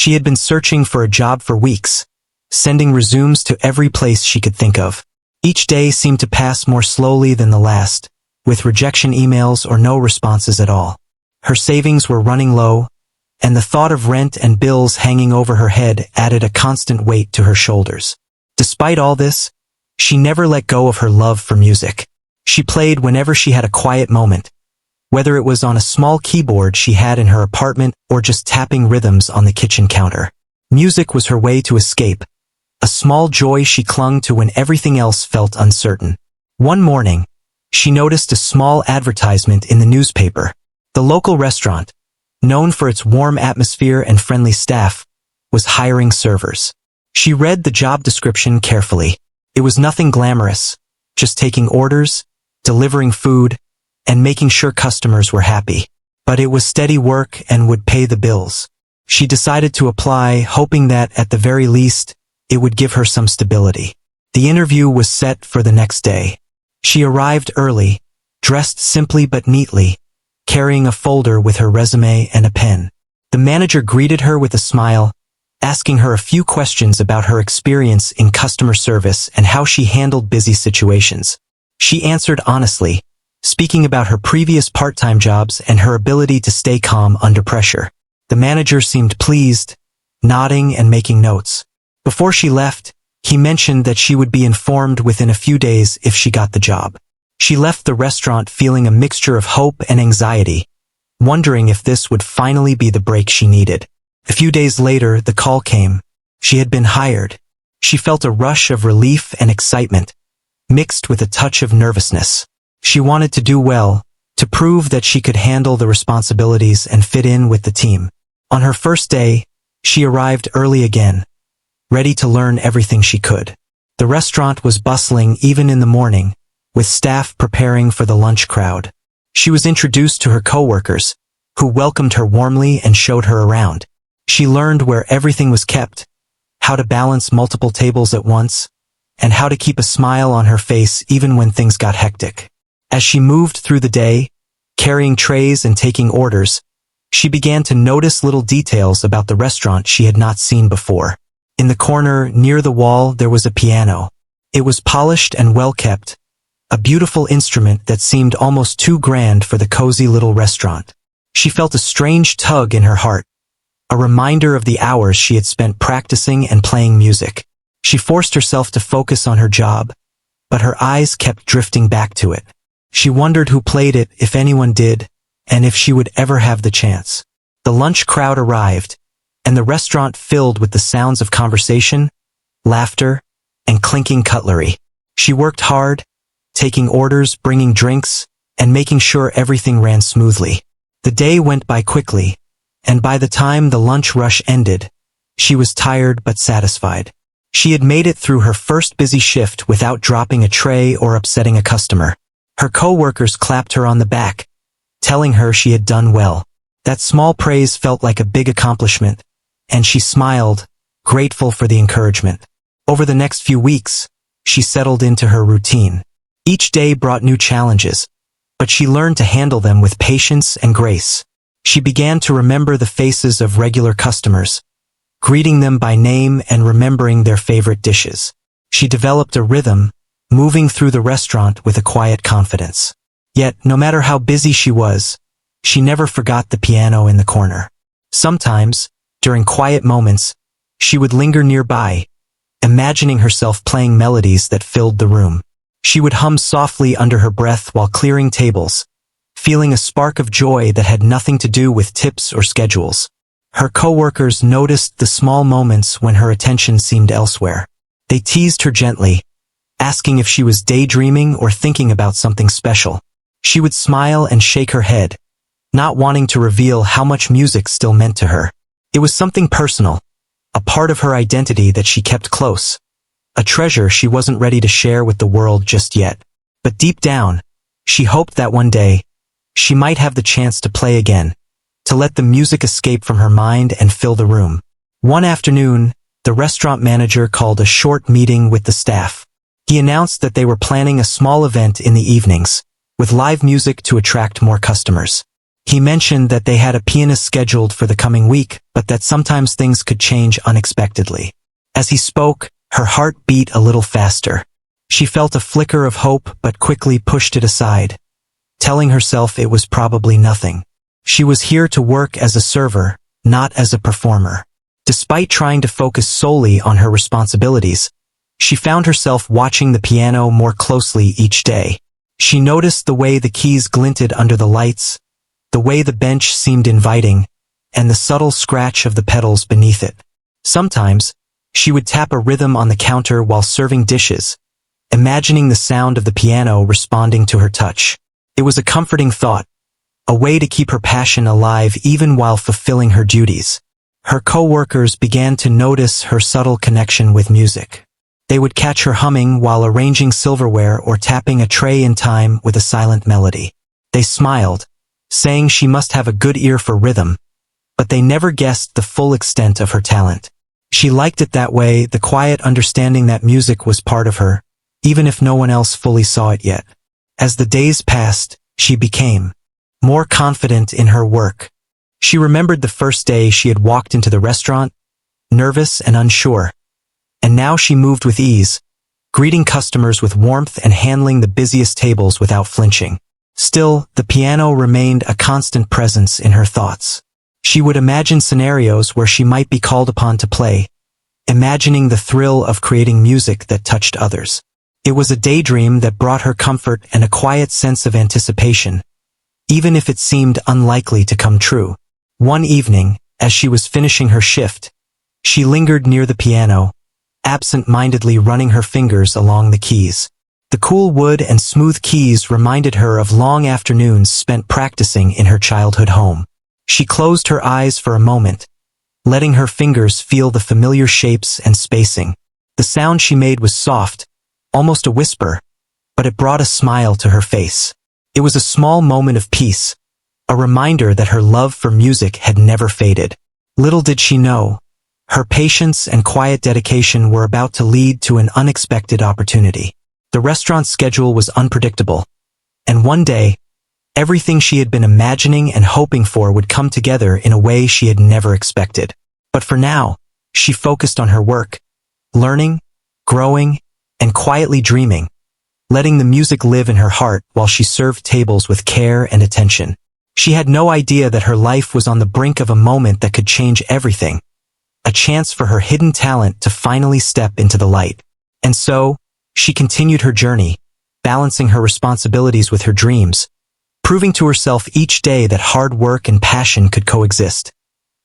She had been searching for a job for weeks, sending resumes to every place she could think of. Each day seemed to pass more slowly than the last, with rejection emails or no responses at all. Her savings were running low, and the thought of rent and bills hanging over her head added a constant weight to her shoulders. Despite all this, she never let go of her love for music. She played whenever she had a quiet moment, whether it was on a small keyboard she had in her apartment or just tapping rhythms on the kitchen counter. Music was her way to escape, a small joy she clung to when everything else felt uncertain. One morning, she noticed a small advertisement in the newspaper. The local restaurant, known for its warm atmosphere and friendly staff, was hiring servers. She read the job description carefully. It was nothing glamorous, just taking orders, delivering food, and making sure customers were happy. But it was steady work and would pay the bills. She decided to apply, hoping that, at the very least, it would give her some stability. The interview was set for the next day. She arrived early, dressed simply but neatly, carrying a folder with her resume and a pen. The manager greeted her with a smile, asking her a few questions about her experience in customer service and how she handled busy situations. She answered honestly, speaking about her previous part-time jobs and her ability to stay calm under pressure. The manager seemed pleased, nodding and making notes. Before she left, he mentioned that she would be informed within a few days if she got the job. She left the restaurant feeling a mixture of hope and anxiety, wondering if this would finally be the break she needed. A few days later, the call came. She had been hired. She felt a rush of relief and excitement, mixed with a touch of nervousness. She wanted to do well, to prove that she could handle the responsibilities and fit in with the team. On her first day, she arrived early again, ready to learn everything she could. The restaurant was bustling even in the morning, with staff preparing for the lunch crowd. She was introduced to her coworkers, who welcomed her warmly and showed her around. She learned where everything was kept, how to balance multiple tables at once, and how to keep a smile on her face even when things got hectic. As she moved through the day, carrying trays and taking orders, she began to notice little details about the restaurant she had not seen before. In the corner, near the wall, there was a piano. It was polished and well-kept, a beautiful instrument that seemed almost too grand for the cozy little restaurant. She felt a strange tug in her heart, a reminder of the hours she had spent practicing and playing music. She forced herself to focus on her job, but her eyes kept drifting back to it. She wondered who played it, if anyone did, and if she would ever have the chance. The lunch crowd arrived, and the restaurant filled with the sounds of conversation, laughter, and clinking cutlery. She worked hard, taking orders, bringing drinks, and making sure everything ran smoothly. The day went by quickly, and by the time the lunch rush ended, she was tired but satisfied. She had made it through her first busy shift without dropping a tray or upsetting a customer. Her coworkers clapped her on the back, telling her she had done well. That small praise felt like a big accomplishment, and she smiled, grateful for the encouragement. Over the next few weeks, she settled into her routine. Each day brought new challenges, but she learned to handle them with patience and grace. She began to remember the faces of regular customers, greeting them by name and remembering their favorite dishes. She developed a rhythm, moving through the restaurant with a quiet confidence. Yet, no matter how busy she was, she never forgot the piano in the corner. Sometimes, during quiet moments, she would linger nearby, imagining herself playing melodies that filled the room. She would hum softly under her breath while clearing tables, feeling a spark of joy that had nothing to do with tips or schedules. Her coworkers noticed the small moments when her attention seemed elsewhere. They teased her gently, asking if she was daydreaming or thinking about something special. She would smile and shake her head, not wanting to reveal how much music still meant to her. It was something personal, a part of her identity that she kept close, a treasure she wasn't ready to share with the world just yet. But deep down, she hoped that one day, she might have the chance to play again, to let the music escape from her mind and fill the room. One afternoon, the restaurant manager called a short meeting with the staff. He announced that they were planning a small event in the evenings, with live music to attract more customers. He mentioned that they had a pianist scheduled for the coming week, but that sometimes things could change unexpectedly. As he spoke, her heart beat a little faster. She felt a flicker of hope but quickly pushed it aside, telling herself it was probably nothing. She was here to work as a server, not as a performer. Despite trying to focus solely on her responsibilities, she found herself watching the piano more closely each day. She noticed the way the keys glinted under the lights, the way the bench seemed inviting, and the subtle scratch of the pedals beneath it. Sometimes, she would tap a rhythm on the counter while serving dishes, imagining the sound of the piano responding to her touch. It was a comforting thought, a way to keep her passion alive even while fulfilling her duties. Her co-workers began to notice her subtle connection with music. They would catch her humming while arranging silverware or tapping a tray in time with a silent melody. They smiled, saying she must have a good ear for rhythm, but they never guessed the full extent of her talent. She liked it that way, the quiet understanding that music was part of her, even if no one else fully saw it yet. As the days passed, she became more confident in her work. She remembered the first day she had walked into the restaurant, nervous and unsure. And now she moved with ease, greeting customers with warmth and handling the busiest tables without flinching. Still, the piano remained a constant presence in her thoughts. She would imagine scenarios where she might be called upon to play, imagining the thrill of creating music that touched others. It was a daydream that brought her comfort and a quiet sense of anticipation, even if it seemed unlikely to come true. One evening, as she was finishing her shift, she lingered near the piano, absent-mindedly running her fingers along the keys. The cool wood and smooth keys reminded her of long afternoons spent practicing in her childhood home. She closed her eyes for a moment, letting her fingers feel the familiar shapes and spacing. The sound she made was soft, almost a whisper, but it brought a smile to her face. It was a small moment of peace, a reminder that her love for music had never faded. Little did she know, her patience and quiet dedication were about to lead to an unexpected opportunity. The restaurant's schedule was unpredictable, and one day, everything she had been imagining and hoping for would come together in a way she had never expected. But for now, she focused on her work, learning, growing, and quietly dreaming, letting the music live in her heart while she served tables with care and attention. She had no idea that her life was on the brink of a moment that could change everything, a chance for her hidden talent to finally step into the light. And so, she continued her journey, balancing her responsibilities with her dreams, proving to herself each day that hard work and passion could coexist,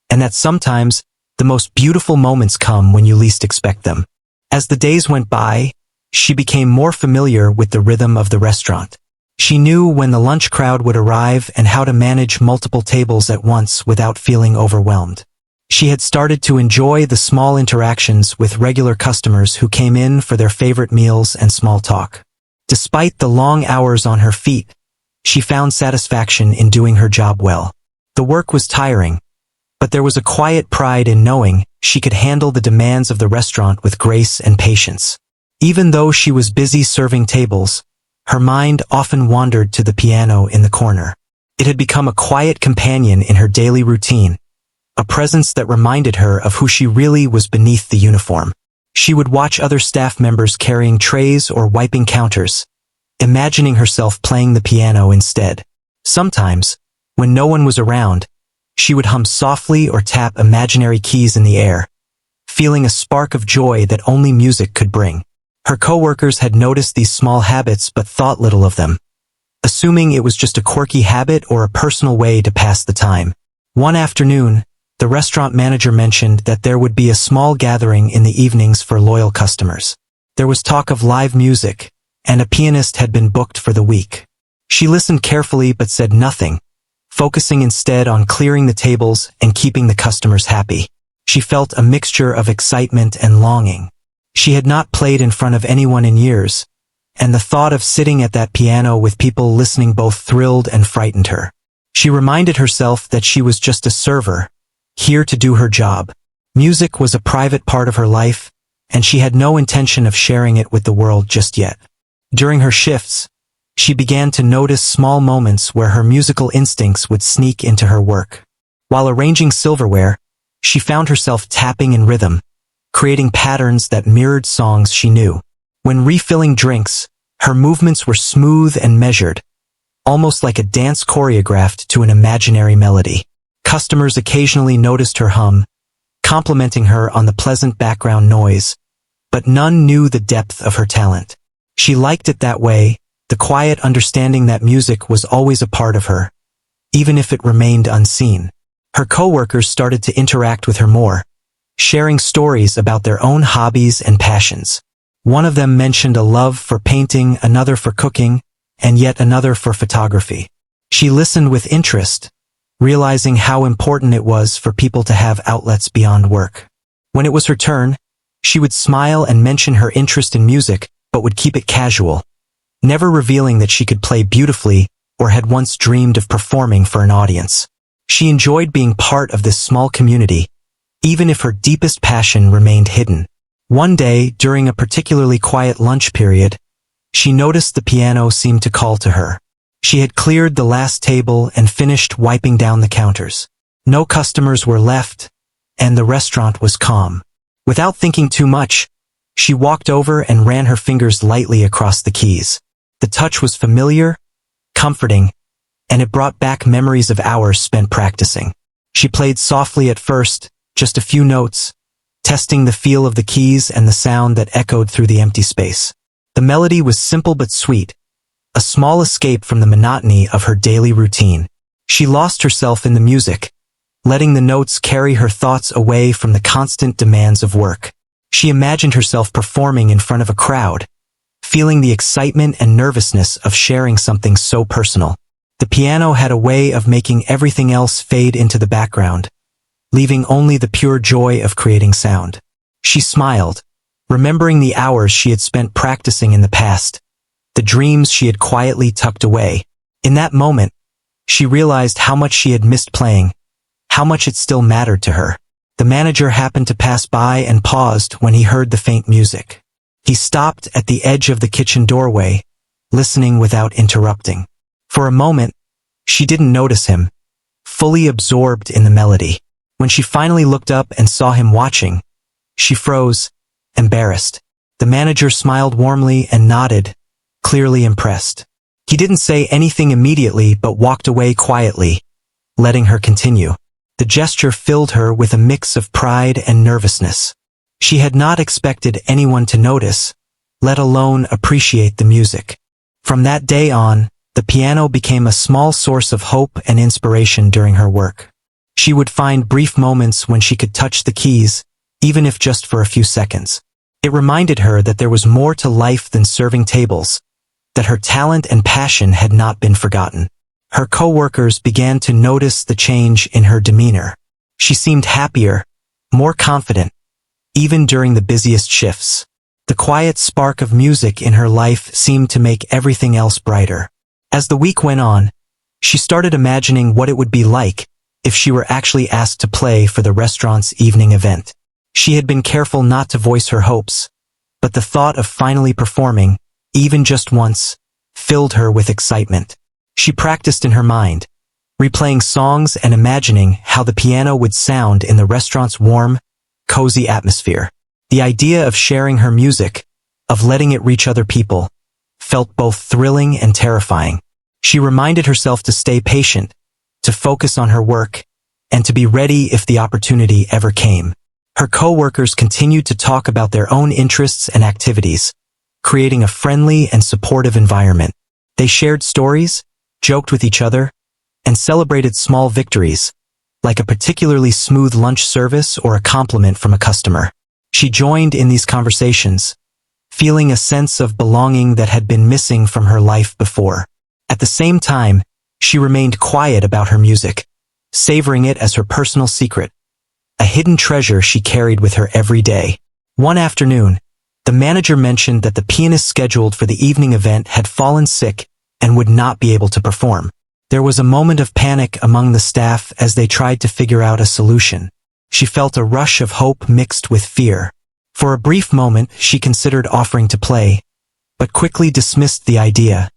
and that sometimes, the most beautiful moments come when you least expect them. As the days went by, she became more familiar with the rhythm of the restaurant. She knew when the lunch crowd would arrive and how to manage multiple tables at once without feeling overwhelmed. She had started to enjoy the small interactions with regular customers who came in for their favorite meals and small talk. Despite the long hours on her feet, she found satisfaction in doing her job well. The work was tiring, but there was a quiet pride in knowing she could handle the demands of the restaurant with grace and patience. Even though she was busy serving tables, her mind often wandered to the piano in the corner. It had become a quiet companion in her daily routine, a presence that reminded her of who she really was beneath the uniform. She would watch other staff members carrying trays or wiping counters, imagining herself playing the piano instead. Sometimes, when no one was around, she would hum softly or tap imaginary keys in the air, feeling a spark of joy that only music could bring. Her coworkers had noticed these small habits but thought little of them, assuming it was just a quirky habit or a personal way to pass the time. One afternoon, the restaurant manager mentioned that there would be a small gathering in the evenings for loyal customers. There was talk of live music, and a pianist had been booked for the week. She listened carefully but said nothing, focusing instead on clearing the tables and keeping the customers happy. She felt a mixture of excitement and longing. She had not played in front of anyone in years, and the thought of sitting at that piano with people listening both thrilled and frightened her. She reminded herself that she was just a server, here to do her job. Music was a private part of her life, and she had no intention of sharing it with the world just yet. During her shifts, She began to notice small moments where her musical instincts would sneak into her work. While arranging silverware, she found herself tapping in rhythm, creating patterns that mirrored songs she knew. When refilling drinks, her movements were smooth and measured, almost like a dance choreographed to an imaginary melody. Customers occasionally noticed her hum, complimenting her on the pleasant background noise, but none knew the depth of her talent. She liked it that way, the quiet understanding that music was always a part of her, even if it remained unseen. Her coworkers started to interact with her more, sharing stories about their own hobbies and passions. One of them mentioned a love for painting, another for cooking, and yet another for photography. She listened with interest, realizing how important it was for people to have outlets beyond work. When it was her turn, she would smile and mention her interest in music, but would keep it casual, never revealing that she could play beautifully or had once dreamed of performing for an audience. She enjoyed being part of this small community, even if her deepest passion remained hidden. One day, during a particularly quiet lunch period, she noticed the piano seemed to call to her. She had cleared the last table and finished wiping down the counters. No customers were left, and the restaurant was calm. Without thinking too much, she walked over and ran her fingers lightly across the keys. The touch was familiar, comforting, and it brought back memories of hours spent practicing. She played softly at first, just a few notes, testing the feel of the keys and the sound that echoed through the empty space. The melody was simple but sweet, a small escape from the monotony of her daily routine. She lost herself in the music, letting the notes carry her thoughts away from the constant demands of work. She imagined herself performing in front of a crowd, feeling the excitement and nervousness of sharing something so personal. The piano had a way of making everything else fade into the background, leaving only the pure joy of creating sound. She smiled, remembering the hours she had spent practicing in the past, the dreams she had quietly tucked away. In that moment, she realized how much she had missed playing, how much it still mattered to her. The manager happened to pass by and paused when he heard the faint music. He stopped at the edge of the kitchen doorway, listening without interrupting. For a moment, she didn't notice him, fully absorbed in the melody. When she finally looked up and saw him watching, she froze, embarrassed. The manager smiled warmly and nodded, clearly impressed. He didn't say anything immediately but walked away quietly, letting her continue. The gesture filled her with a mix of pride and nervousness. She had not expected anyone to notice, let alone appreciate the music. From that day on, the piano became a small source of hope and inspiration during her work. She would find brief moments when she could touch the keys, even if just for a few seconds. It reminded her that there was more to life than serving tables, that her talent and passion had not been forgotten. Her coworkers began to notice the change in her demeanor. She seemed happier, more confident, even during the busiest shifts. The quiet spark of music in her life seemed to make everything else brighter. As the week went on, she started imagining what it would be like if she were actually asked to play for the restaurant's evening event. She had been careful not to voice her hopes, but the thought of finally performing, even just once, filled her with excitement. She practiced in her mind, replaying songs and imagining how the piano would sound in the restaurant's warm, cozy atmosphere. The idea of sharing her music, of letting it reach other people, felt both thrilling and terrifying. She reminded herself to stay patient, to focus on her work, and to be ready if the opportunity ever came. Her coworkers continued to talk about their own interests and activities, creating a friendly and supportive environment. They shared stories, joked with each other, and celebrated small victories, like a particularly smooth lunch service or a compliment from a customer. She joined in these conversations, feeling a sense of belonging that had been missing from her life before. At the same time, she remained quiet about her music, savoring it as her personal secret, a hidden treasure she carried with her every day. One afternoon, the manager mentioned that the pianist scheduled for the evening event had fallen sick and would not be able to perform. There was a moment of panic among the staff as they tried to figure out a solution. She felt a rush of hope mixed with fear. For a brief moment, she considered offering to play, but quickly dismissed the idea,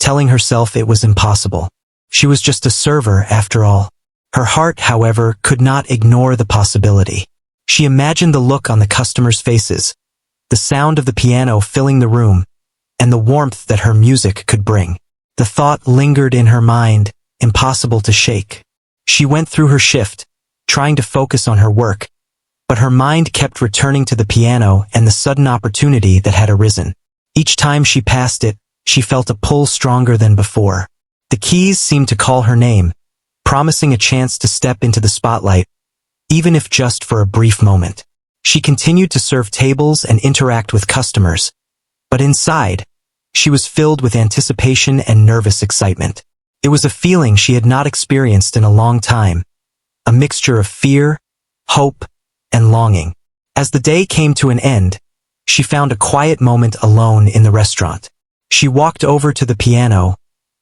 telling herself it was impossible. She was just a server after all. Her heart, however, could not ignore the possibility. She imagined the look on the customers' faces, the sound of the piano filling the room, and the warmth that her music could bring. The thought lingered in her mind, impossible to shake. She went through her shift, trying to focus on her work, but her mind kept returning to the piano and the sudden opportunity that had arisen. Each time she passed it, she felt a pull stronger than before. The keys seemed to call her name, promising a chance to step into the spotlight, even if just for a brief moment. She continued to serve tables and interact with customers, but inside, she was filled with anticipation and nervous excitement. It was a feeling she had not experienced in a long time, a mixture of fear, hope, and longing. As the day came to an end, she found a quiet moment alone in the restaurant. She walked over to the piano,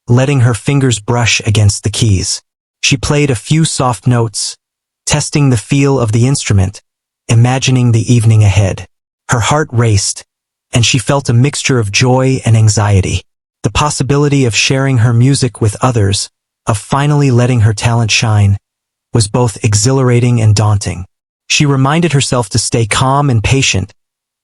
letting her fingers brush against the keys. She played a few soft notes, testing the feel of the instrument, imagining the evening ahead. Her heart raced, and she felt a mixture of joy and anxiety. The possibility of sharing her music with others, of finally letting her talent shine, was both exhilarating and daunting. She reminded herself to stay calm and patient,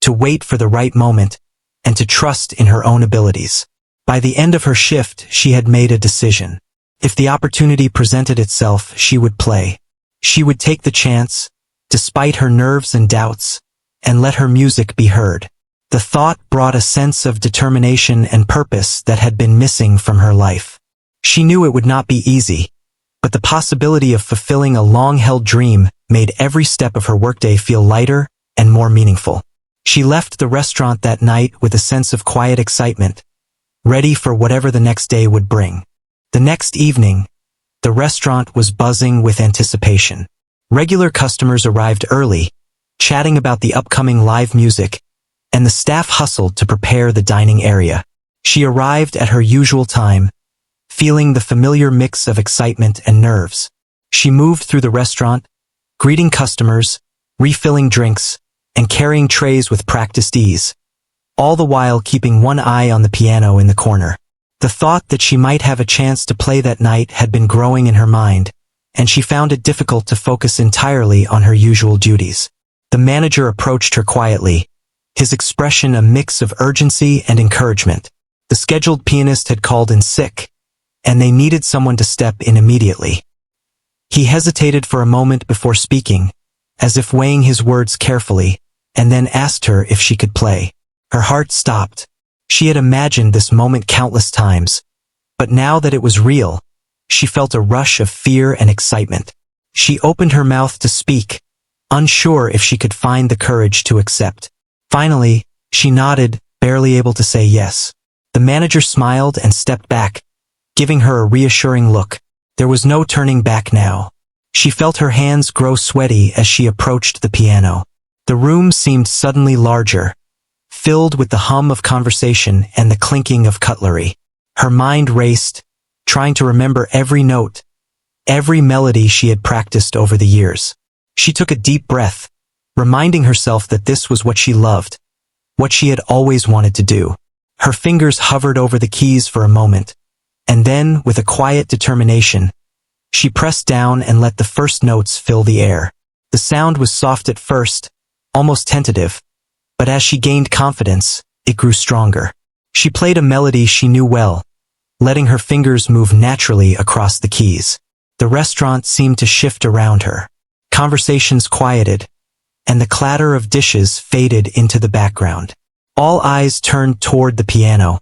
to wait for the right moment, and to trust in her own abilities. By the end of her shift, she had made a decision. If the opportunity presented itself, she would play. She would take the chance, despite her nerves and doubts, and let her music be heard. The thought brought a sense of determination and purpose that had been missing from her life. She knew it would not be easy, but the possibility of fulfilling a long-held dream made every step of her workday feel lighter and more meaningful. She left the restaurant that night with a sense of quiet excitement, ready for whatever the next day would bring. The next evening, the restaurant was buzzing with anticipation. Regular customers arrived early, chatting about the upcoming live music, and the staff hustled to prepare the dining area. She arrived at her usual time, feeling the familiar mix of excitement and nerves. She moved through the restaurant, greeting customers, refilling drinks, and carrying trays with practiced ease, all the while keeping one eye on the piano in the corner. The thought that she might have a chance to play that night had been growing in her mind, and she found it difficult to focus entirely on her usual duties. The manager approached her quietly, his expression a mix of urgency and encouragement. The scheduled pianist had called in sick, and they needed someone to step in immediately. He hesitated for a moment before speaking, as if weighing his words carefully, and then asked her if she could play. Her heart stopped. She had imagined this moment countless times, but now that it was real, she felt a rush of fear and excitement. She opened her mouth to speak, unsure if she could find the courage to accept. Finally, she nodded, barely able to say yes. The manager smiled and stepped back, giving her a reassuring look. There was no turning back now. She felt her hands grow sweaty as she approached the piano. The room seemed suddenly larger, filled with the hum of conversation and the clinking of cutlery. Her mind raced, trying to remember every note, every melody she had practiced over the years. She took a deep breath, reminding herself that this was what she loved, what she had always wanted to do. Her fingers hovered over the keys for a moment, and then, with a quiet determination, she pressed down and let the first notes fill the air. The sound was soft at first, almost tentative, but as she gained confidence, it grew stronger. She played a melody she knew well, letting her fingers move naturally across the keys. The restaurant seemed to shift around her. Conversations quieted, and the clatter of dishes faded into the background. All eyes turned toward the piano,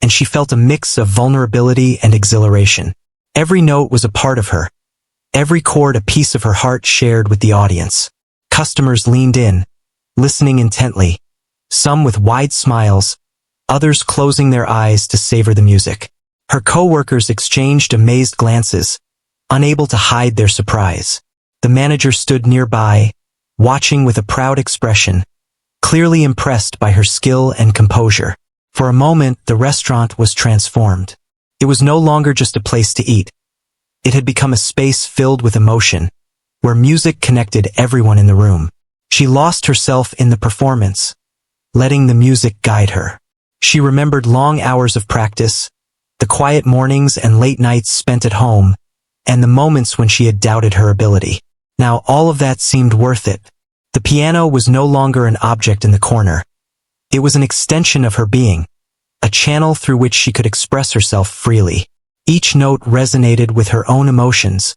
and she felt a mix of vulnerability and exhilaration. Every note was a part of her, every chord a piece of her heart shared with the audience. Customers leaned in, listening intently, some with wide smiles, others closing their eyes to savor the music. Her co-workers exchanged amazed glances, unable to hide their surprise. The manager stood nearby, watching with a proud expression, clearly impressed by her skill and composure. For a moment, the restaurant was transformed. It was no longer just a place to eat. It had become a space filled with emotion, where music connected everyone in the room. She lost herself in the performance, letting the music guide her. She remembered long hours of practice, the the quiet mornings and late nights spent at home, and the moments when she had doubted her ability. Now all of that seemed worth it. The piano was no longer an object in the corner. It was an extension of her being, a channel through which she could express herself freely. Each note resonated with her own emotions,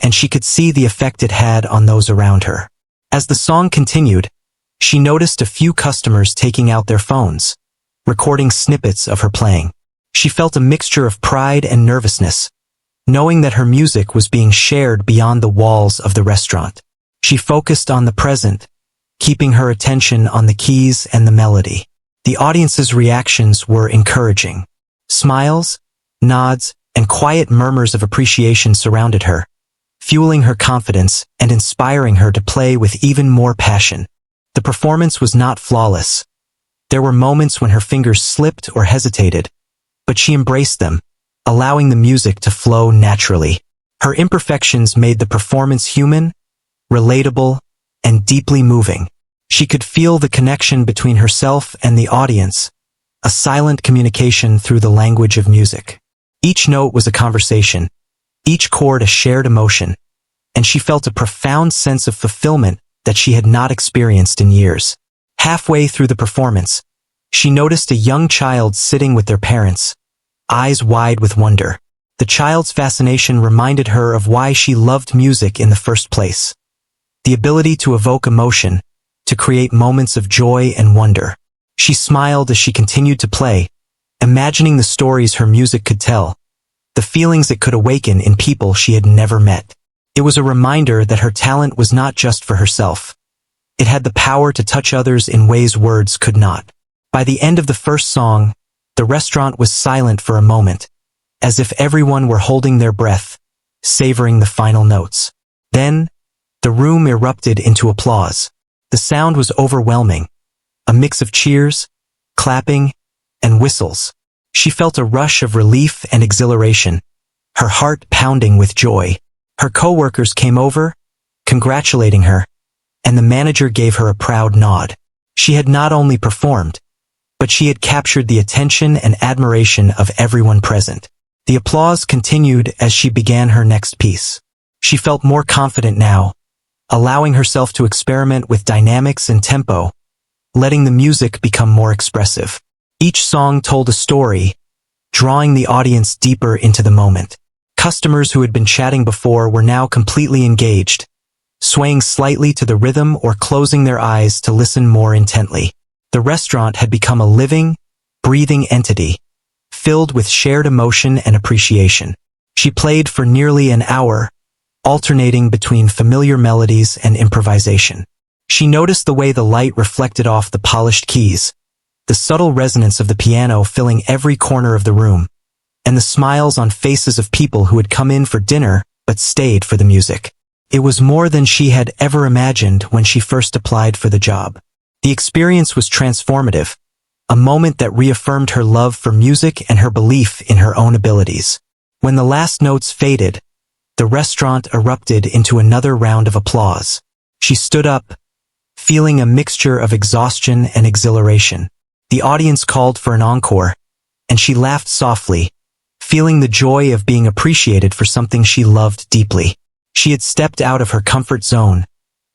and she could see the effect it had on those around her. As the song continued, she noticed a few customers taking out their phones, recording snippets of her playing. She felt a mixture of pride and nervousness, knowing that her music was being shared beyond the walls of the restaurant. She focused on the present, keeping her attention on the keys and the melody. The audience's reactions were encouraging. Smiles, nods, and quiet murmurs of appreciation surrounded her, fueling her confidence and inspiring her to play with even more passion. The performance was not flawless. There were moments when her fingers slipped or hesitated, but she embraced them, allowing the music to flow naturally. Her imperfections made the performance human, relatable, and deeply moving. She could feel the connection between herself and the audience, a silent communication through the language of music. Each note was a conversation, each chord a shared emotion, and she felt a profound sense of fulfillment that she had not experienced in years. Halfway through the performance, she noticed a young child sitting with their parents, eyes wide with wonder. The child's fascination reminded her of why she loved music in the first place. The ability to evoke emotion, to create moments of joy and wonder. She smiled as she continued to play, imagining the stories her music could tell, the feelings it could awaken in people she had never met. It was a reminder that her talent was not just for herself. It had the power to touch others in ways words could not. By the end of the first song, the restaurant was silent for a moment, as if everyone were holding their breath, savoring the final notes. Then, the room erupted into applause. The sound was overwhelming, a mix of cheers, clapping, and whistles. She felt a rush of relief and exhilaration, her heart pounding with joy. Her coworkers came over, congratulating her, and the manager gave her a proud nod. She had not only performed, but she had captured the attention and admiration of everyone present. The applause continued as she began her next piece. She felt more confident now, allowing herself to experiment with dynamics and tempo, letting the music become more expressive. Each song told a story, drawing the audience deeper into the moment. Customers who had been chatting before were now completely engaged, swaying slightly to the rhythm or closing their eyes to listen more intently. The restaurant had become a living, breathing entity, filled with shared emotion and appreciation. She played for nearly an hour, alternating between familiar melodies and improvisation. She noticed the way the light reflected off the polished keys, the subtle resonance of the piano filling every corner of the room, and the smiles on faces of people who had come in for dinner but stayed for the music. It was more than she had ever imagined when she first applied for the job. The experience was transformative, a moment that reaffirmed her love for music and her belief in her own abilities. When the last notes faded, the restaurant erupted into another round of applause. She stood up, feeling a mixture of exhaustion and exhilaration. The audience called for an encore, and she laughed softly, feeling the joy of being appreciated for something she loved deeply. She had stepped out of her comfort zone,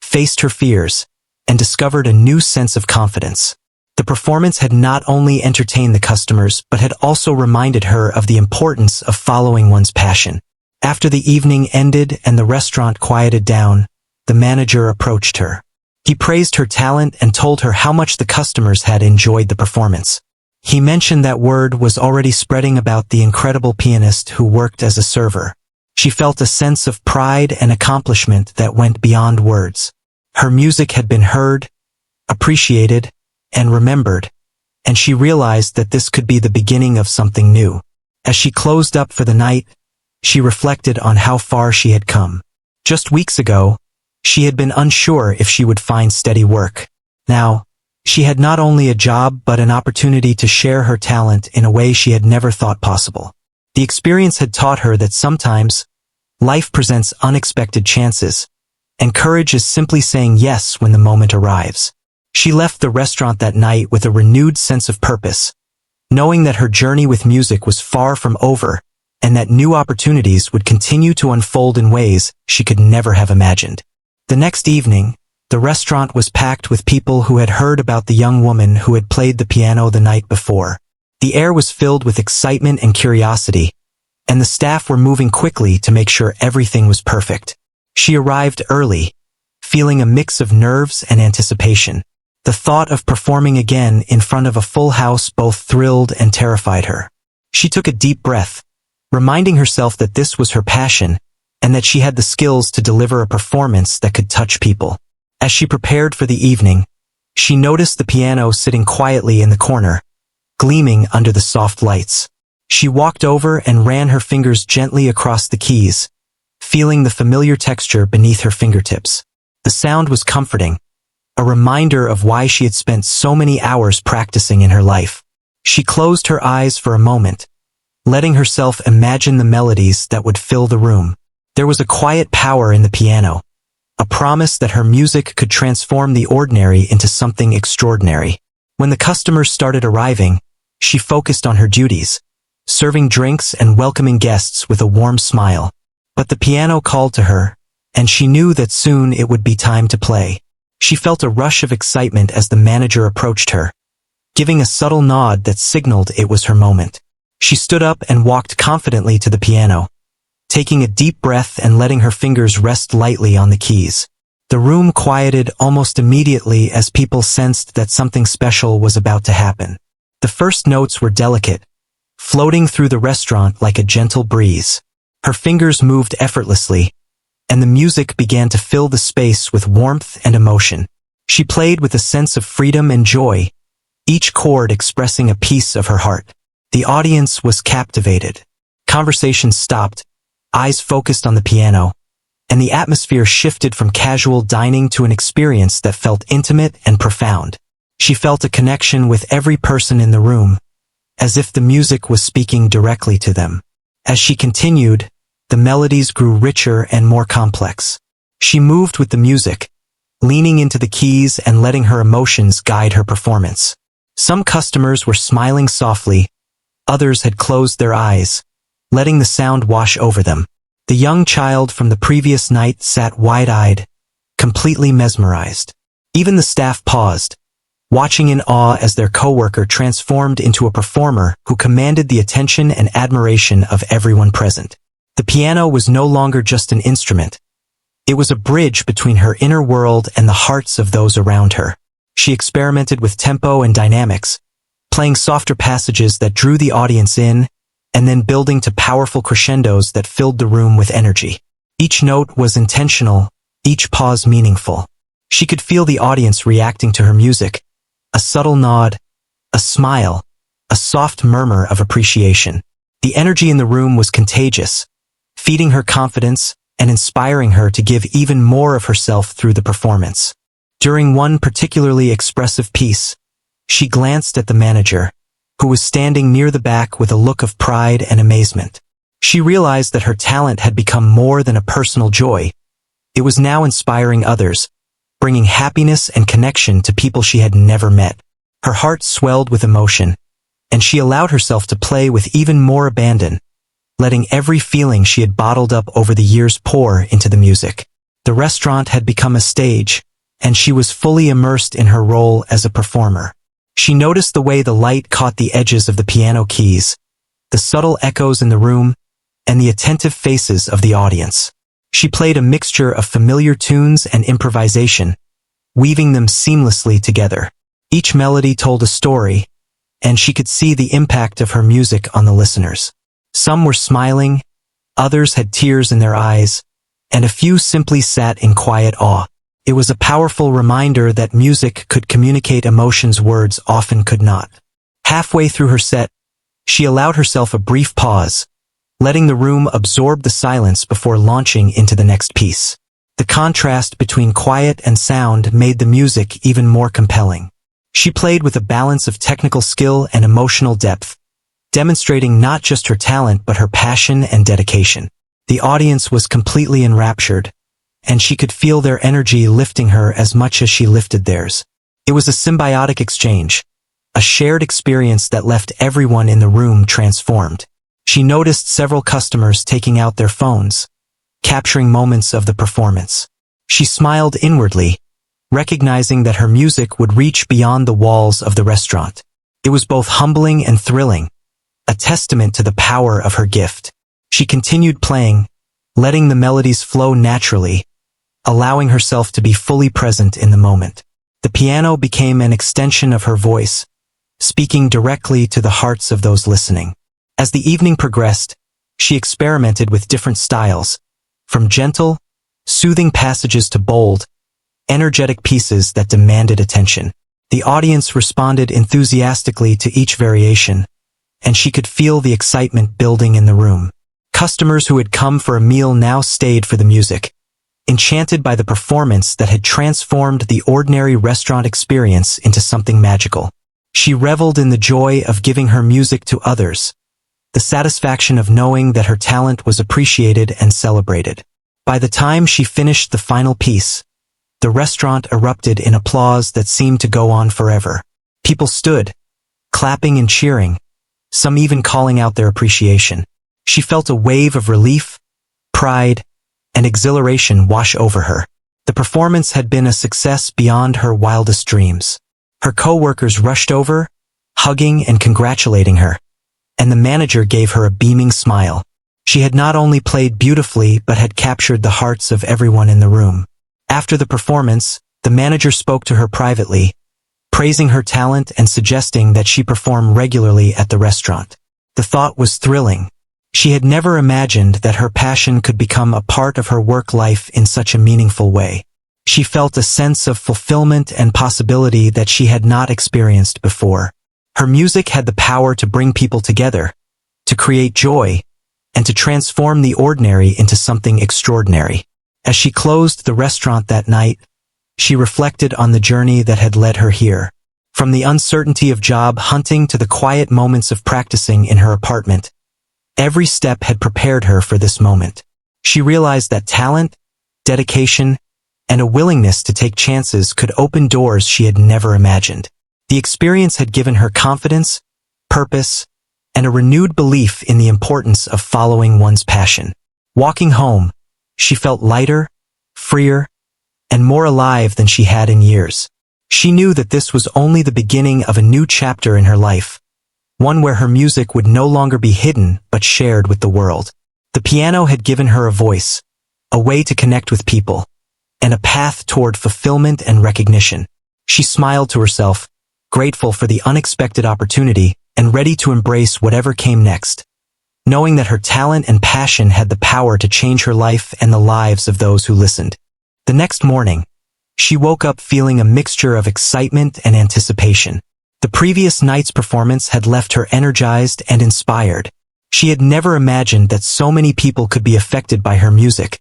faced her fears, and discovered a new sense of confidence. The performance had not only entertained the customers but had also reminded her of the importance of following one's passion. After the evening ended and the restaurant quieted down, the manager approached her. He praised her talent and told her how much the customers had enjoyed the performance. He mentioned that word was already spreading about the incredible pianist who worked as a server. She felt a sense of pride and accomplishment that went beyond words. Her music had been heard, appreciated, and remembered, and she realized that this could be the beginning of something new. As she closed up for the night, she reflected on how far she had come. Just weeks ago, she had been unsure if she would find steady work. Now, she had not only a job but an opportunity to share her talent in a way she had never thought possible. The experience had taught her that sometimes, life presents unexpected chances, and courage is simply saying yes when the moment arrives. She left the restaurant that night with a renewed sense of purpose, knowing that her journey with music was far from over, and that new opportunities would continue to unfold in ways she could never have imagined. The next evening, the restaurant was packed with people who had heard about the young woman who had played the piano the night before. The air was filled with excitement and curiosity, and the staff were moving quickly to make sure everything was perfect. She arrived early, feeling a mix of nerves and anticipation. The thought of performing again in front of a full house both thrilled and terrified her. She took a deep breath, reminding herself that this was her passion, and that she had the skills to deliver a performance that could touch people. As she prepared for the evening, she noticed the piano sitting quietly in the corner, gleaming under the soft lights. She walked over and ran her fingers gently across the keys, feeling the familiar texture beneath her fingertips. The sound was comforting, a reminder of why she had spent so many hours practicing in her life. She closed her eyes for a moment, letting herself imagine the melodies that would fill the room. There was a quiet power in the piano, a promise that her music could transform the ordinary into something extraordinary. When the customers started arriving, she focused on her duties, serving drinks and welcoming guests with a warm smile. But the piano called to her, and she knew that soon it would be time to play. She felt a rush of excitement as the manager approached her, giving a subtle nod that signaled it was her moment. She stood up and walked confidently to the piano, taking a deep breath and letting her fingers rest lightly on the keys. The room quieted almost immediately as people sensed that something special was about to happen. The first notes were delicate, floating through the restaurant like a gentle breeze. Her fingers moved effortlessly, and the music began to fill the space with warmth and emotion. She played with a sense of freedom and joy, each chord expressing a piece of her heart. The audience was captivated. Conversations stopped, eyes focused on the piano, and the atmosphere shifted from casual dining to an experience that felt intimate and profound. She felt a connection with every person in the room, as if the music was speaking directly to them. As she continued, the melodies grew richer and more complex. She moved with the music, leaning into the keys and letting her emotions guide her performance. Some customers were smiling softly, others had closed their eyes, letting the sound wash over them. The young child from the previous night sat wide-eyed, completely mesmerized. Even the staff paused, watching in awe as their coworker transformed into a performer who commanded the attention and admiration of everyone present. The piano was no longer just an instrument. It was a bridge between her inner world and the hearts of those around her. She experimented with tempo and dynamics, playing softer passages that drew the audience in, and then building to powerful crescendos that filled the room with energy. Each note was intentional, each pause meaningful. She could feel the audience reacting to her music, a subtle nod, a smile, a soft murmur of appreciation. The energy in the room was contagious, feeding her confidence and inspiring her to give even more of herself through the performance. During one particularly expressive piece, she glanced at the manager, who was standing near the back with a look of pride and amazement. She realized that her talent had become more than a personal joy. It was now inspiring others, bringing happiness and connection to people she had never met. Her heart swelled with emotion, and she allowed herself to play with even more abandon, letting every feeling she had bottled up over the years pour into the music. The restaurant had become a stage, and she was fully immersed in her role as a performer. She noticed the way the light caught the edges of the piano keys, the subtle echoes in the room, and the attentive faces of the audience. She played a mixture of familiar tunes and improvisation, weaving them seamlessly together. Each melody told a story, and she could see the impact of her music on the listeners. Some were smiling, others had tears in their eyes, and a few simply sat in quiet awe. It was a powerful reminder that music could communicate emotions words often could not. Halfway through her set, she allowed herself a brief pause, letting the room absorb the silence before launching into the next piece. The contrast between quiet and sound made the music even more compelling. She played with a balance of technical skill and emotional depth, demonstrating not just her talent but her passion and dedication. The audience was completely enraptured, and she could feel their energy lifting her as much as she lifted theirs. It was a symbiotic exchange, a shared experience that left everyone in the room transformed. She noticed several customers taking out their phones, capturing moments of the performance. She smiled inwardly, recognizing that her music would reach beyond the walls of the restaurant. It was both humbling and thrilling, a testament to the power of her gift. She continued playing, letting the melodies flow naturally, allowing herself to be fully present in the moment. The piano became an extension of her voice, speaking directly to the hearts of those listening. As the evening progressed, she experimented with different styles, from gentle, soothing passages to bold, energetic pieces that demanded attention. The audience responded enthusiastically to each variation, and she could feel the excitement building in the room. Customers who had come for a meal now stayed for the music, enchanted by the performance that had transformed the ordinary restaurant experience into something magical. She reveled in the joy of giving her music to others, the satisfaction of knowing that her talent was appreciated and celebrated. By the time she finished the final piece, the restaurant erupted in applause that seemed to go on forever. People stood, clapping and cheering, some even calling out their appreciation. She felt a wave of relief, pride, and exhilaration wash over her. The performance had been a success beyond her wildest dreams. Her co-workers rushed over, hugging and congratulating her, and the manager gave her a beaming smile. She had not only played beautifully but had captured the hearts of everyone in the room. After the performance, the manager spoke to her privately, praising her talent and suggesting that she perform regularly at the restaurant. The thought was thrilling. She had never imagined that her passion could become a part of her work life in such a meaningful way. She felt a sense of fulfillment and possibility that she had not experienced before. Her music had the power to bring people together, to create joy, and to transform the ordinary into something extraordinary. As she closed the restaurant that night, she reflected on the journey that had led her here. From the uncertainty of job hunting to the quiet moments of practicing in her apartment, every step had prepared her for this moment. She realized that talent, dedication, and a willingness to take chances could open doors she had never imagined. The experience had given her confidence, purpose, and a renewed belief in the importance of following one's passion. Walking home, she felt lighter, freer, and more alive than she had in years. She knew that this was only the beginning of a new chapter in her life, one where her music would no longer be hidden but shared with the world. The piano had given her a voice, a way to connect with people, and a path toward fulfillment and recognition. She smiled to herself, grateful for the unexpected opportunity and ready to embrace whatever came next, knowing that her talent and passion had the power to change her life and the lives of those who listened. The next morning, she woke up feeling a mixture of excitement and anticipation. The previous night's performance had left her energized and inspired. She had never imagined that so many people could be affected by her music,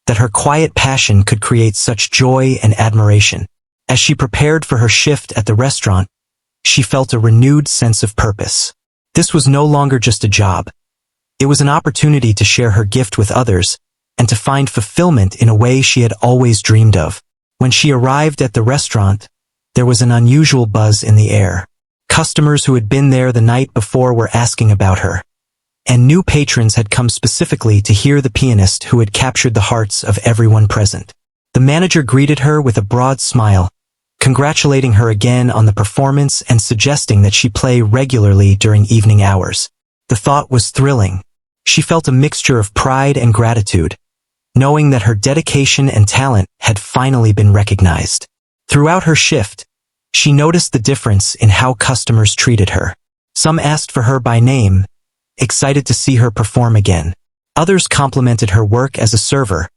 that her quiet passion could create such joy and admiration. As she prepared for her shift at the restaurant, she felt a renewed sense of purpose. This was no longer just a job. It was an opportunity to share her gift with others and to find fulfillment in a way she had always dreamed of. When she arrived at the restaurant, there was an unusual buzz in the air. Customers who had been there the night before were asking about her, and new patrons had come specifically to hear the pianist who had captured the hearts of everyone present. The manager greeted her with a broad smile, congratulating her again on the performance and suggesting that she play regularly during evening hours. The thought was thrilling. She felt a mixture of pride and gratitude, knowing that her dedication and talent had finally been recognized. Throughout her shift, she noticed the difference in how customers treated her. Some asked for her by name, excited to see her perform again. Others complimented her work as a server,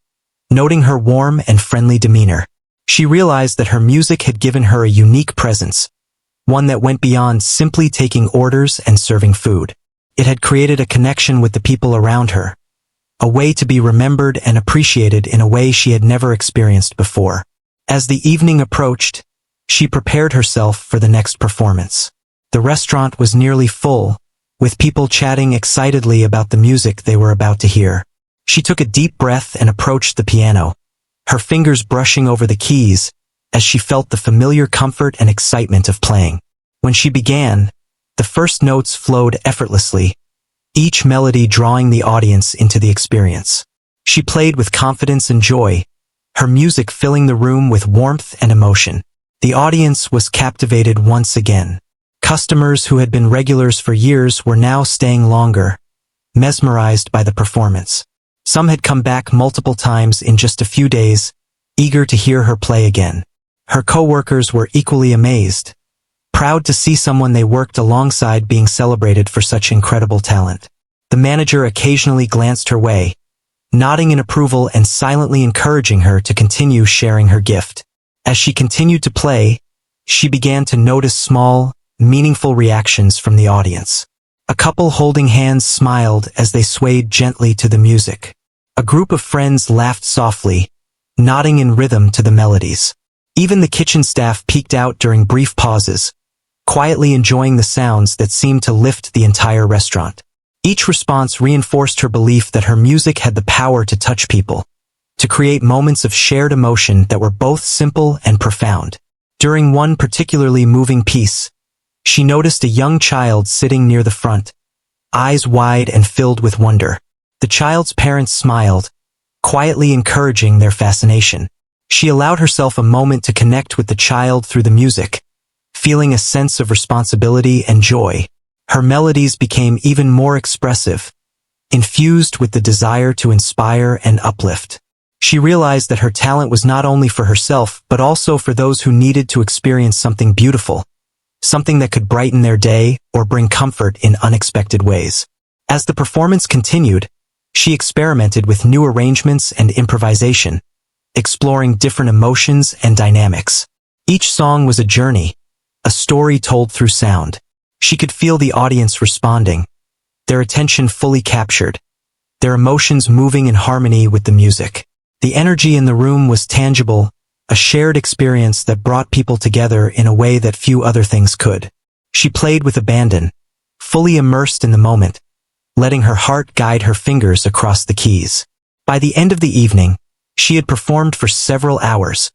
noting her warm and friendly demeanor. She realized that her music had given her a unique presence, one that went beyond simply taking orders and serving food. It had created a connection with the people around her, a way to be remembered and appreciated in a way she had never experienced before. As the evening approached, she prepared herself for the next performance. The restaurant was nearly full, with people chatting excitedly about the music they were about to hear. She took a deep breath and approached the piano, her fingers brushing over the keys as she felt the familiar comfort and excitement of playing. When she began, the first notes flowed effortlessly, each melody drawing the audience into the experience. She played with confidence and joy, her music filling the room with warmth and emotion. The audience was captivated once again. Customers who had been regulars for years were now staying longer, mesmerized by the performance. Some had come back multiple times in just a few days, eager to hear her play again. Her co-workers were equally amazed, proud to see someone they worked alongside being celebrated for such incredible talent. The manager occasionally glanced her way, nodding in approval and silently encouraging her to continue sharing her gift. As she continued to play, she began to notice small, meaningful reactions from the audience. A couple holding hands smiled as they swayed gently to the music. A group of friends laughed softly, nodding in rhythm to the melodies. Even the kitchen staff peeked out during brief pauses, quietly enjoying the sounds that seemed to lift the entire restaurant. Each response reinforced her belief that her music had the power to touch people, to create moments of shared emotion that were both simple and profound. During one particularly moving piece, she noticed a young child sitting near the front, eyes wide and filled with wonder. The child's parents smiled, quietly encouraging their fascination. She allowed herself a moment to connect with the child through the music, feeling a sense of responsibility and joy. Her melodies became even more expressive, infused with the desire to inspire and uplift. She realized that her talent was not only for herself but also for those who needed to experience something beautiful, something that could brighten their day or bring comfort in unexpected ways. As the performance continued, she experimented with new arrangements and improvisation, exploring different emotions and dynamics. Each song was a journey, a story told through sound. She could feel the audience responding, their attention fully captured, their emotions moving in harmony with the music. The energy in the room was tangible, a shared experience that brought people together in a way that few other things could. She played with abandon, fully immersed in the moment, letting her heart guide her fingers across the keys. By the end of the evening, she had performed for several hours,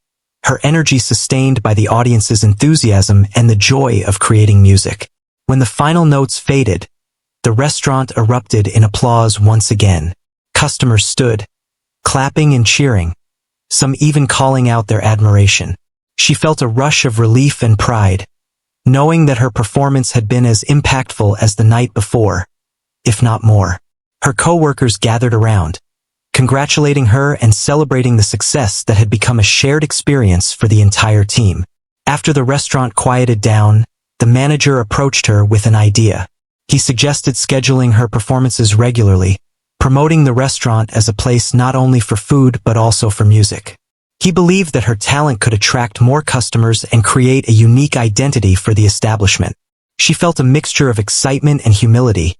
her energy sustained by the audience's enthusiasm and the joy of creating music. When the final notes faded, the restaurant erupted in applause once again. Customers stood, clapping and cheering, some even calling out their admiration. She felt a rush of relief and pride, knowing that her performance had been as impactful as the night before, if not more. Her co-workers gathered around, congratulating her and celebrating the success that had become a shared experience for the entire team. After the restaurant quieted down, the manager approached her with an idea. He suggested scheduling her performances regularly, promoting the restaurant as a place not only for food but also for music. He believed that her talent could attract more customers and create a unique identity for the establishment. She felt a mixture of excitement and humility,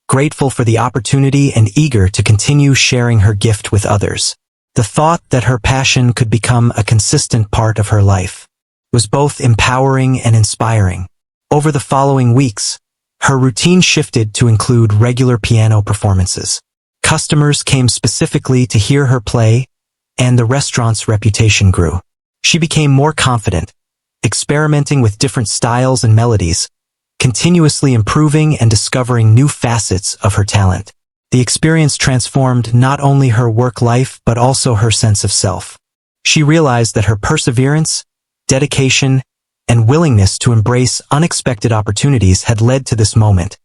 grateful for the opportunity and eager to continue sharing her gift with others. The thought that her passion could become a consistent part of her life was both empowering and inspiring. Over the following weeks, her routine shifted to include regular piano performances. Customers came specifically to hear her play, and the restaurant's reputation grew. She became more confident, experimenting with different styles and melodies, continuously improving and discovering new facets of her talent. The experience transformed not only her work life but also her sense of self. She realized that her perseverance, dedication, and willingness to embrace unexpected opportunities had led to this moment,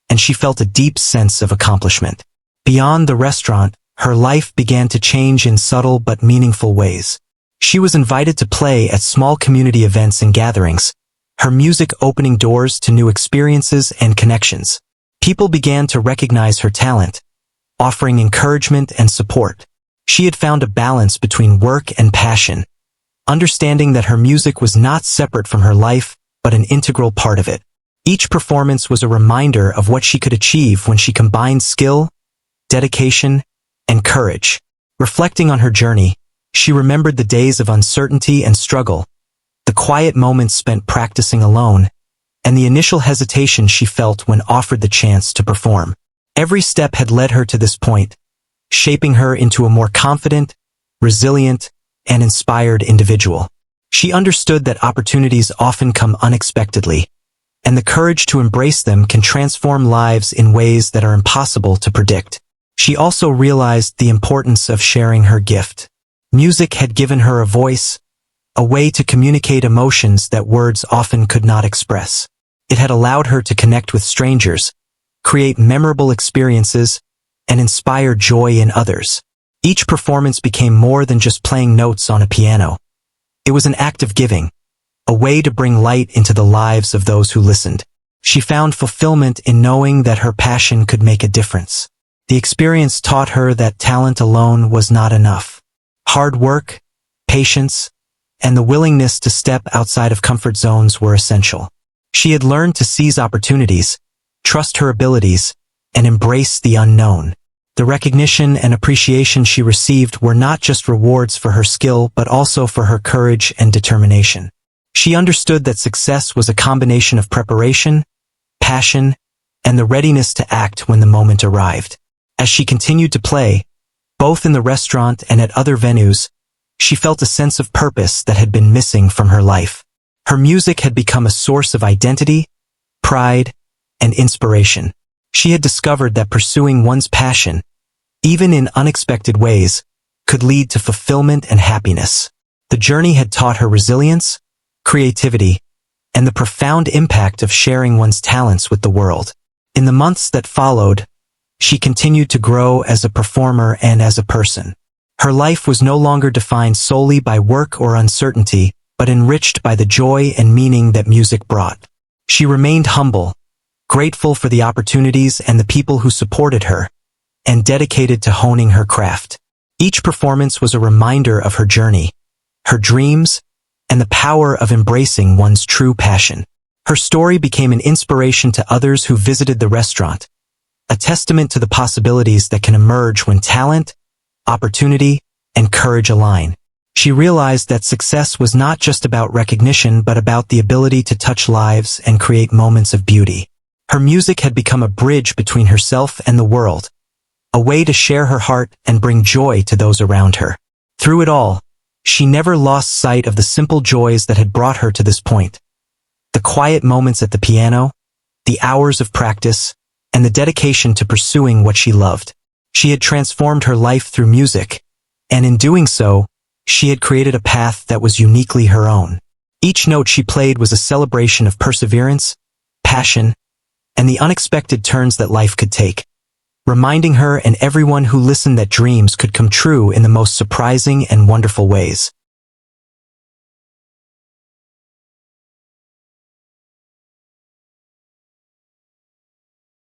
and she felt a deep sense of accomplishment. Beyond the restaurant, her life began to change in subtle but meaningful ways. She was invited to play at small community events and gatherings, her music opening doors to new experiences and connections. People began to recognize her talent, offering encouragement and support. She had found a balance between work and passion, understanding that her music was not separate from her life, but an integral part of it. Each performance was a reminder of what she could achieve when she combined skill, dedication, and courage. Reflecting on her journey, she remembered the days of uncertainty and struggle, the quiet moments spent practicing alone, and the initial hesitation she felt when offered the chance to perform. Every step had led her to this point, shaping her into a more confident, resilient, and inspired individual. She understood that opportunities often come unexpectedly, and the courage to embrace them can transform lives in ways that are impossible to predict. She also realized the importance of sharing her gift. Music had given her a voice, a way to communicate emotions that words often could not express. It had allowed her to connect with strangers, create memorable experiences, and inspire joy in others. Each performance became more than just playing notes on a piano. It was an act of giving, a way to bring light into the lives of those who listened. She found fulfillment in knowing that her passion could make a difference. The experience taught her that talent alone was not enough. Hard work, patience, and the willingness to step outside of comfort zones were essential. She had learned to seize opportunities, trust her abilities, and embrace the unknown. The recognition and appreciation she received were not just rewards for her skill but also for her courage and determination. She understood that success was a combination of preparation, passion, and the readiness to act when the moment arrived. As she continued to play, both in the restaurant and at other venues, she felt a sense of purpose that had been missing from her life. Her music had become a source of identity, pride, and inspiration. She had discovered that pursuing one's passion, even in unexpected ways, could lead to fulfillment and happiness. The journey had taught her resilience, creativity, and the profound impact of sharing one's talents with the world. In the months that followed, she continued to grow as a performer and as a person. Her life was no longer defined solely by work or uncertainty, but enriched by the joy and meaning that music brought. She remained humble, grateful for the opportunities and the people who supported her, and dedicated to honing her craft. Each performance was a reminder of her journey, her dreams, and the power of embracing one's true passion. Her story became an inspiration to others who visited the restaurant, a testament to the possibilities that can emerge when talent, opportunity, and courage align. She realized that success was not just about recognition but about the ability to touch lives and create moments of beauty. Her music had become a bridge between herself and the world, a way to share her heart and bring joy to those around her. Through it all, she never lost sight of the simple joys that had brought her to this point. The quiet moments at the piano, the hours of practice, and the dedication to pursuing what she loved. She had transformed her life through music, and in doing so, she had created a path that was uniquely her own. Each note she played was a celebration of perseverance, passion, and the unexpected turns that life could take, reminding her and everyone who listened that dreams could come true in the most surprising and wonderful ways.